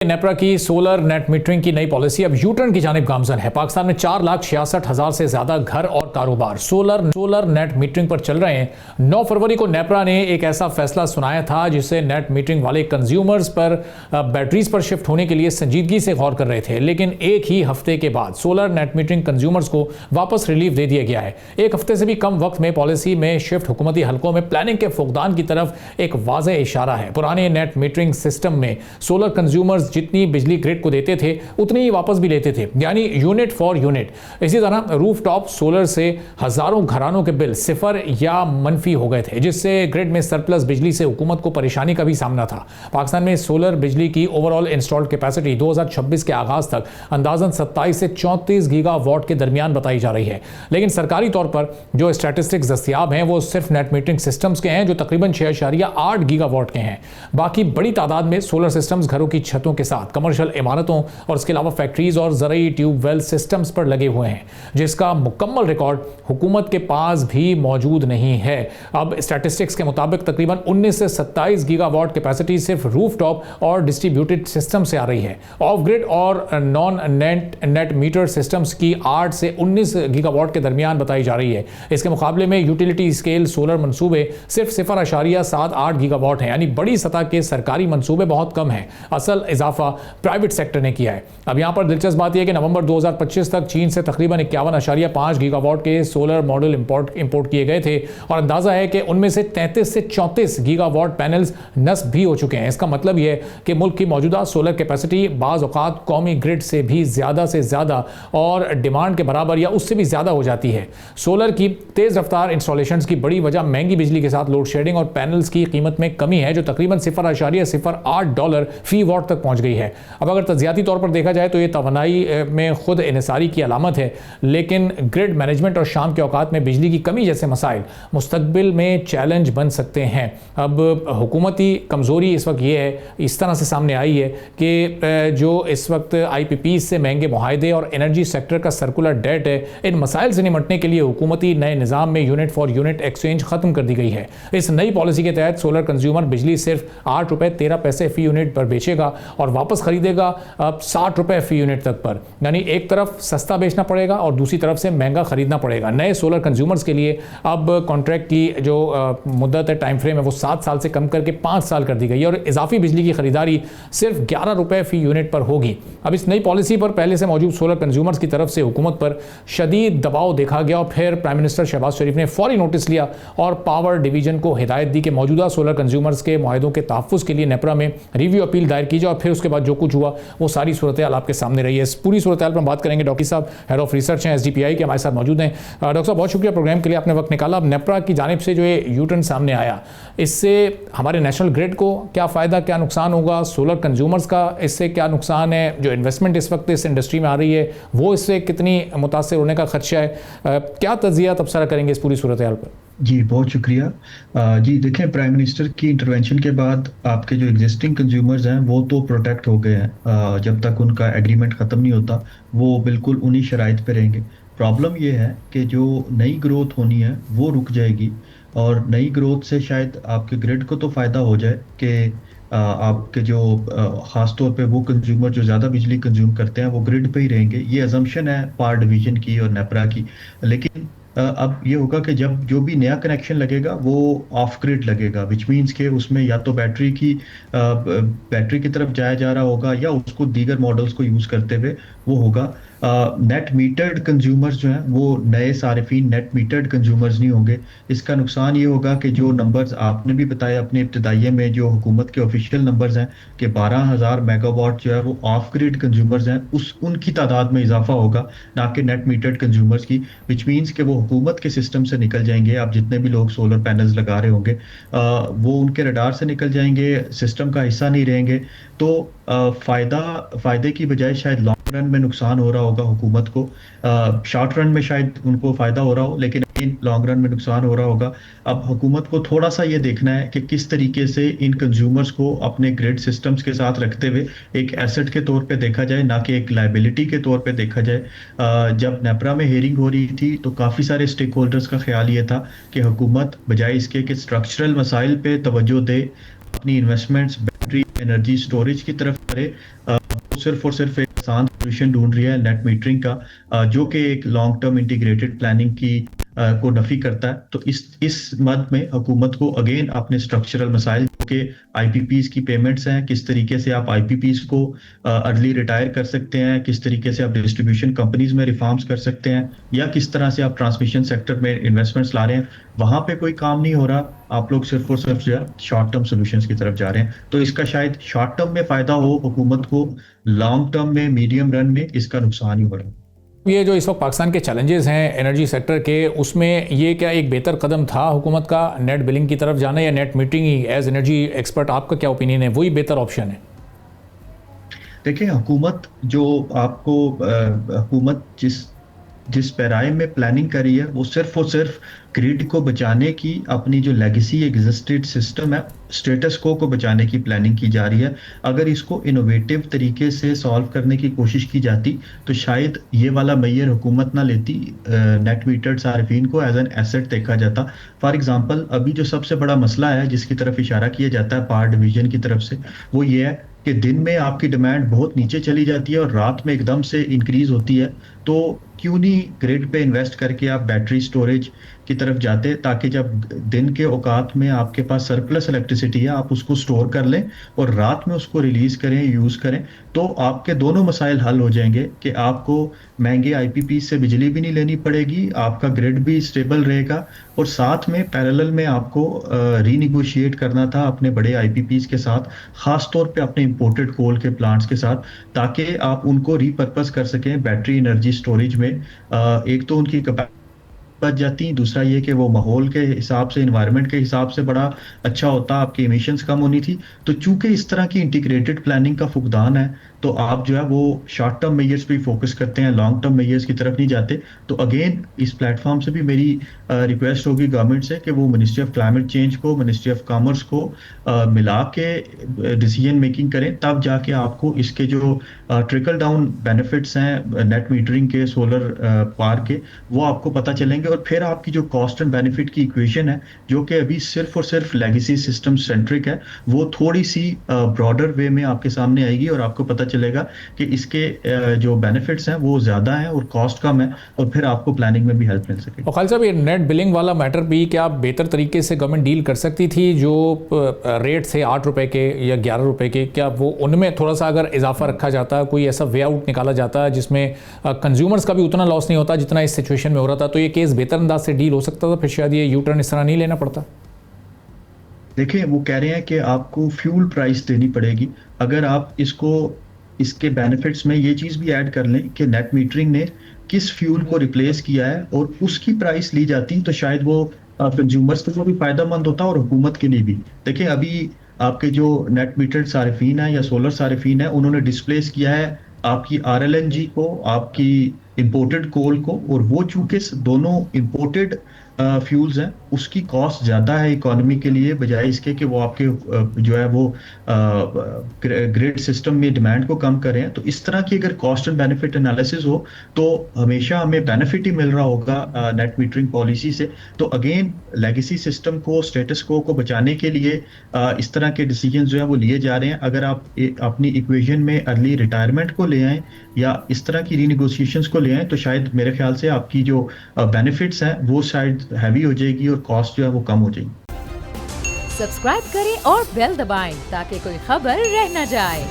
नेपरा की solar net metering की नई पॉलिसी अब यू टर्न की जानिब गामजन है। पाकिस्तान में 4,66,000 से ज्यादा घर और कारोबार सोलर नेट मीटरिंग पर चल रहे हैं। 9 फरवरी को नेपरा ने एक ऐसा फैसला सुनाया था जिससे नेट मीटरिंग वाले कंज्यूमर्स पर बैटरीज पर शिफ्ट होने के लिए संजीदगी से गौर कर रहे थे, लेकिन एक ही हफ्ते के बाद सोलर नेट मीटरिंग कंज्यूमर्स को वापस रिलीफ दे दिया गया है। एक हफ्ते से भी कम वक्त में पॉलिसी में शिफ्ट हुकूमती हलकों में प्लानिंग के फुकदान की तरफ एक वाज़ेह इशारा है। पुराने नेट मीटरिंग सिस्टम में सोलर कंज्यूमर्स जितनी बिजली ग्रिड को देते थे उतनी ही वापस भी लेते थे, यानी यूनिट फॉर यूनिट। इसी तरह रूफ टॉप सोलर से हजारों घरानों के बिल सिफर या मनफी हो गए थे, जिससे ग्रिड में सरप्लस बिजली से हुकूमत को परेशानी का भी सामना था। पाकिस्तान में सोलर बिजली की ओवरऑल इंस्टॉल्ड कैपेसिटी 2026 के आगाज तक अंदाजन 27 से 34 गीगावाट के दरमियान बताई जा रही है, लेकिन सरकारी तौर पर जो स्टैटिस्टिक्स दस्तयाब हैं वो सिर्फ नेट मीटरिंग सिस्टम्स के हैं जो तकरीबन 6.8 गीगावाट के हैं। बाकी बड़ी तादाद में सोलर सिस्टम्स घरों की छतों के साथ कमर्शियल इमारतों और इसके अलावा फैक्ट्रीज और ज़रूरी ट्यूबवेल सिस्टम्स पर लगे हुए हैं, जिसका मुकम्मल रिकॉर्ड हुकूमत के पास भी मौजूद नहीं है। अब स्टैटिस्टिक्स के मुताबिक तकरीबन 19 से 27 गीगावाट कैपेसिटी सिर्फ रूफ टॉप और डिस्ट्रीब्यूटेड सिस्टम से आ रही है। ऑफ ग्रिड और नॉन नेट मीटर सिस्टम्स की 8 से 19 गीगावाट के दरमियान बताई जा रही है। इसके मुकाबले में यूटिलिटी स्केल सोलर मंसूबे सिर्फ 0.78 गीगावाट हैं, यानी बड़ी सतह के सरकारी मंसूबे बहुत कम हैं। असल इजाफा प्राइवेट सेक्टर ने किया है। अब यहां पर दिलचस्प बात यह है कि नवंबर 2025 तक चीन से तकरीबन 51.5 गीगावाट के सोलर मॉडल इंपोर्ट किए गए थे और अंदाजा है कि उनमें से 33 से 34 गीगावाट पैनल्स नस्ब भी हो चुके हैं। इसका मतलब यह है कि मुल्क की मौजूदा सोलर कैपेसिटी बाज़ औक़ात कौमी ग्रिड से भी ज़्यादा और डिमांड के बराबर या उससे भी ज़्यादा हो जाती है। सोलर की तेज़ रफ्तार इंस्टॉलेशंस की बड़ी वजह महंगी बिजली के साथ लोड शेडिंग और पैनल्स की कीमत में कमी है, जो तकरीबन $0.08 फी वाट तक पहुंच गई है। अब अगर तजियाती तौर पर देखा जाए तो ये तवानाई में खुद इन्हिसारी की अलामत है, लेकिन ग्रिड मैनेजमेंट और शाम के औकात में बिजली की कमी जैसे मसाइल मुस्तकबिल में चैलेंज बन सकते हैं। अब हुकूमती कमज़ोरी इस वक्त ये है, इस तरह से सामने आई है कि जो इस वक्त IPP से महंगे मुआहदे और एनर्जी सेक्टर का सर्कुलर डेट है, इन मसाइल से निपटने के लिए हुकूमती नए निज़ाम में यूनिट फॉर यूनिट एक्सचेंज ख़त्म कर दी गई है। इस नई पॉलिसी के तहत सोलर कंज्यूमर बिजली सिर्फ ₹8.13 फी यूनिट पर बेचेगा और वापस खरीदेगा अब ₹60 फी यूनिट तक पर, यानी एक तरफ सस्ता बेचना पड़ेगा और दूसरी तरफ से महंगा खरीदना पड़ेगा। नए सोलर कंज्यूमर्स के लिए अब कॉन्ट्रैक्ट की जो मुद्दत है, टाइम फ्रेम है, वो 7 साल से कम करके 5 साल कर दी गई है और इजाफी बिजली की खरीदारी सिर्फ ₹11 फी यूनिट पर होगी। अब इस नई पॉलिसी पर पहले से मौजूद सोलर कंज्यूमर्स की तरफ से हुकूमत पर शदीद दबाव देखा गया और फिर प्राइम मिनिस्टर शहबाज शरीफ ने फौरी नोटिस लिया और पावर डिवीजन को हिदायत दी कि मौजूदा सोलर कंज्यूमर्स के मुआहदों के तहफ़्फ़ुज़ के लिए नेपरा में रिव्यू अपील दायर की जाए और फिर उसके बाद जो कुछ हुआ वो सारी सूरत हाल आपके सामने रही है। इस पूरी सूरत हाल पर हम बात करेंगे। डॉक्टर साहब हेड ऑफ रिसर्च हैं SDPI के, हमारे साथ मौजूद हैं। डॉक्टर साहब बहुत शुक्रिया प्रोग्राम के लिए, आपने वक्त निकाला। अब नेपरा की जानिब से जो ये यू टर्न सामने आया, इससे हमारे नेशनल ग्रिड को क्या फ़ायदा क्या नुकसान होगा, सोलर कंज्यूमर्स का इससे क्या नुकसान है, जो इन्वेस्टमेंट इस वक्त इस इंडस्ट्री में आ रही है वो इससे कितनी मुतासर होने का खदशा है, क्या तज़िया तबसरा करेंगे इस पूरी सूरत हाल पर? जी बहुत शुक्रिया। जी देखें, प्राइम मिनिस्टर की इंटरवेंशन के बाद आपके जो एग्जिस्टिंग कंज्यूमर्स हैं वो तो प्रोटेक्ट हो गए हैं। जब तक उनका एग्रीमेंट ख़त्म नहीं होता वो बिल्कुल उन्हीं शराइत पे रहेंगे। प्रॉब्लम ये है कि जो नई ग्रोथ होनी है वो रुक जाएगी और नई ग्रोथ से शायद आपके ग्रिड को तो फ़ायदा हो जाए कि आपके जो ख़ास तौर पे वो कंज्यूमर जो ज़्यादा बिजली कंज्यूम करते हैं वो ग्रिड पे ही रहेंगे। ये अजम्पशन है पावर डिवीजन की और नेपरा की, लेकिन अब ये होगा कि जब जो भी नया कनेक्शन लगेगा वो ऑफ ग्रिड लगेगा, विच मीन्स के उसमें या तो बैटरी की तरफ जाया जा रहा होगा या उसको दीगर मॉडल्स को यूज़ करते हुए वो होगा। नेट मीटर्ड कंज्यूमर्स जो हैं वो नए सारिफिन नेट मीटर्ड कंज्यूमर्स नहीं होंगे। इसका नुकसान ये होगा कि जो नंबर्स आपने भी बताया अपने इब्तदाइये में, जो हुकूमत के ऑफिशियल नंबर्स हैं कि 12,000 मेगावाट जो है वो ऑफ ग्रिड कंज्यूमर्स हैं, उनकी तादाद में इजाफा होगा, ना कि नेट मीटर्ड कंज्यूमर्स की, विच मीन्स कि वो हुकूमत के सिस्टम से निकल जाएंगे। आप जितने भी लोग सोलर पैनल्स लगा रहे होंगे वो उनके रडार से निकल जाएंगे, सिस्टम का हिस्सा नहीं रहेंगे। तो फ़ायदे की बजाय शायद लॉन्ग रन में नुकसान हो रहा होगा हुकूमत को। शॉर्ट रन में शायद उनको फ़ायदा हो रहा हो, लेकिन लॉन्ग रन में नुकसान हो रहा होगा। अब हुकूमत को थोड़ा सा ये देखना है कि किस तरीके से इन कंज्यूमर्स को अपने ग्रिड सिस्टम्स के साथ रखते हुए एक एसेट के तौर पे देखा जाए, ना कि एक लाइबिलिटी के तौर पे देखा जाए। जब नेपरा में हेयरिंग हो रही थी तो काफ़ी सारे स्टेक होल्डर्स का ख्याल ये था कि हुकूमत बजाय इसके कि स्ट्रक्चरल मसाइल पे तवज्जो दे, अपनी इन्वेस्टमेंट्स बैटरी एनर्जी स्टोरेज की तरफ करे, वो सिर्फ और सिर्फ एक आसान सोल्यूशन ढूंढ रही है नेट मीटरिंग का, जो कि एक लॉन्ग टर्म इंटीग्रेटेड प्लानिंग की को नफी करता है। तो इस मद में हुकूमत को अगेन अपने स्ट्रक्चरल मसाइल जो कि आईपीपीज की पेमेंट्स हैं, किस तरीके से आप आईपीपीज को अर्ली रिटायर कर सकते हैं, किस तरीके से आप डिस्ट्रीब्यूशन कंपनीज में रिफॉर्म्स कर सकते हैं, या किस तरह से आप ट्रांसमिशन सेक्टर में इन्वेस्टमेंट्स ला रहे हैं, वहां पे कोई काम नहीं हो रहा। आप लोग सिर्फ और सिर्फ जो है शॉर्ट टर्म सोल्यूशंस की तरफ जा रहे हैं। तो इसका शायद शॉर्ट टर्म में फायदा हो हुकूमत को, लॉन्ग टर्म में, मीडियम रन में इसका नुकसान ही हो रहा है। ये जो इस वक्त पाकिस्तान के चैलेंजेस हैं एनर्जी सेक्टर के, उसमें ये क्या एक बेहतर कदम था हुकूमत का नेट बिलिंग की तरफ जाना, या नेट मीटरिंग ही एज एनर्जी एक्सपर्ट आपका क्या ओपिनियन है, वही बेहतर ऑप्शन है? देखिए, हुकूमत जो आपको हुकूमत जिस पैराए में प्लानिंग करी है, वो सिर्फ और सिर्फ ग्रिड को बचाने की, अपनी जो लेगेसी एग्जिस्टेड सिस्टम है, स्टेटस को बचाने की प्लानिंग की जा रही है। अगर इसको इनोवेटिव तरीके से सॉल्व करने की कोशिश की जाती तो शायद ये वाला मैयर हुकूमत ना लेती, नेट मीटर्ड सार्फिन को एज एन एसेट देखा जाता। फॉर एग्जांपल, अभी जो सबसे बड़ा मसला है जिसकी तरफ इशारा किया जाता है पावर डिवीजन की तरफ से, वो ये है कि दिन में आपकी डिमांड बहुत नीचे चली जाती है और रात में एकदम से इंक्रीज होती है। तो क्यों नहीं ग्रिड पे इन्वेस्ट करके आप बैटरी स्टोरेज की तरफ जाते, ताकि जब दिन के औकात में आपके पास सरप्लस इलेक्ट्रिसिटी है, आप उसको स्टोर कर लें और रात में उसको रिलीज करें, यूज करें। तो आपके दोनों मसाइल हल हो जाएंगे कि आपको महंगे आईपीपी से बिजली भी नहीं लेनी पड़ेगी, आपका ग्रिड भी स्टेबल रहेगा, और साथ में पैरेलल में आपको रीनिगोशिएट करना था अपने बड़े आईपीपीज के साथ, खास तौर पे अपने इंपोर्टेड कोल के प्लांट्स के साथ, ताकि आप उनको रीपर्पस कर सकें बैटरी एनर्जी स्टोरेज में। एक तो उनकी बच जाती, दूसरा ये कि वो माहौल के हिसाब से, इन्वायरमेंट के हिसाब से बड़ा अच्छा होता, आपकी एमिशंस कम होनी थी। तो चूंकि इस तरह की इंटीग्रेटेड प्लानिंग का फुकदान है, तो आप जो है वो शॉर्ट टर्म मेजर्स पे फोकस करते हैं, लॉन्ग टर्म मेजर्स की तरफ नहीं जाते। तो अगेन इस प्लेटफॉर्म से भी मेरी रिक्वेस्ट होगी गवर्नमेंट से कि वो मिनिस्ट्री ऑफ क्लाइमेट चेंज को, मिनिस्ट्री ऑफ कॉमर्स को मिला के डिसीजन मेकिंग करें, तब जाके आपको इसके जो ट्रिकल डाउन बेनिफिट्स हैं नेट मीटरिंग के, सोलर पावर के, वो आपको पता चलेंगे। और फिर आपकी जो कॉस्ट एंड बेनिफिट की इक्वेशन है, जो कि अभी सिर्फ और सिर्फ लेगेसी सिस्टम सेंट्रिक है, वो थोड़ी सी ब्रॉडर वे में आपके सामने आएगी और आपको पता चलेगा कि इसके जो बेनिफिट्स हैं वो ज्यादा हैं और कॉस्ट कम है, और फिर आपको प्लानिंग में भी हेल्प मिल सकेगी। और खालिद साहब, ये नेट बिलिंग वाला मैटर भी क्या बेहतर तरीके से गवर्नमेंट डील कर सकती थी? जो रेट थे 8 रुपए के या 11 रुपए के, क्या वो उनमें थोड़ा सा अगर इजाफा रखा जाता, कोई ऐसा वे आउट निकाला जाता जिसमें कंज्यूमर्स का भी उतना लॉस नहीं होता जितना इस सिचुएशन में हो रहा था, तो ये केस बेहतर अंदाज से डील हो सकता था, फिर शायद ये यू टर्न इस तरह नहीं लेना पड़ता? देखिए, वो कह रहे हैं कि आपको फ्यूल प्राइस देनी पड़ेगी। अगर आप इसके बेनिफिट्स में ये चीज भी ऐड कर लें कि नेट मीटरिंग ने किस फ्यूल को रिप्लेस किया है और उसकी प्राइस ली जाती, तो शायद वो कंज्यूमर्स के लिए भी फायदेमंद होता और हुकूमत के लिए भी। देखिए, अभी आपके जो नेट मीटर्ड सारिफीन है या सोलर सारिफीन है, उन्होंने डिस्प्लेस किया है आपकी आरएलएनजी को, आपकी इंपोर्टेड कोल को, और वो चूंकि दोनों इंपोर्टेड फ्यूल्स हैं, उसकी कॉस्ट ज़्यादा है इकोनॉमी के लिए, बजाय इसके कि वो आपके जो है वो ग्रिड सिस्टम में डिमांड को कम करें। तो इस तरह की अगर कॉस्ट एंड बेनिफिट एनालिसिस हो, तो हमेशा हमें बेनिफिट ही मिल रहा होगा नेट मीटरिंग पॉलिसी से। तो अगेन लेगेसी सिस्टम को, स्टेटस को बचाने के लिए इस तरह के डिसीजन जो है वो लिए जा रहे हैं। अगर आप अपनी इक्वेशन में अर्ली रिटायरमेंट को ले आएँ या इस तरह की रीनिगोशिएशंस को ले आएँ, तो शायद मेरे ख्याल से आपकी जो बेनिफिट्स हैं वो शायद हैवी हो जाएगी और कॉस्ट जो है वो कम हो जाएगी। सब्सक्राइब करें और बेल दबाएं ताकि कोई खबर रह न जाए।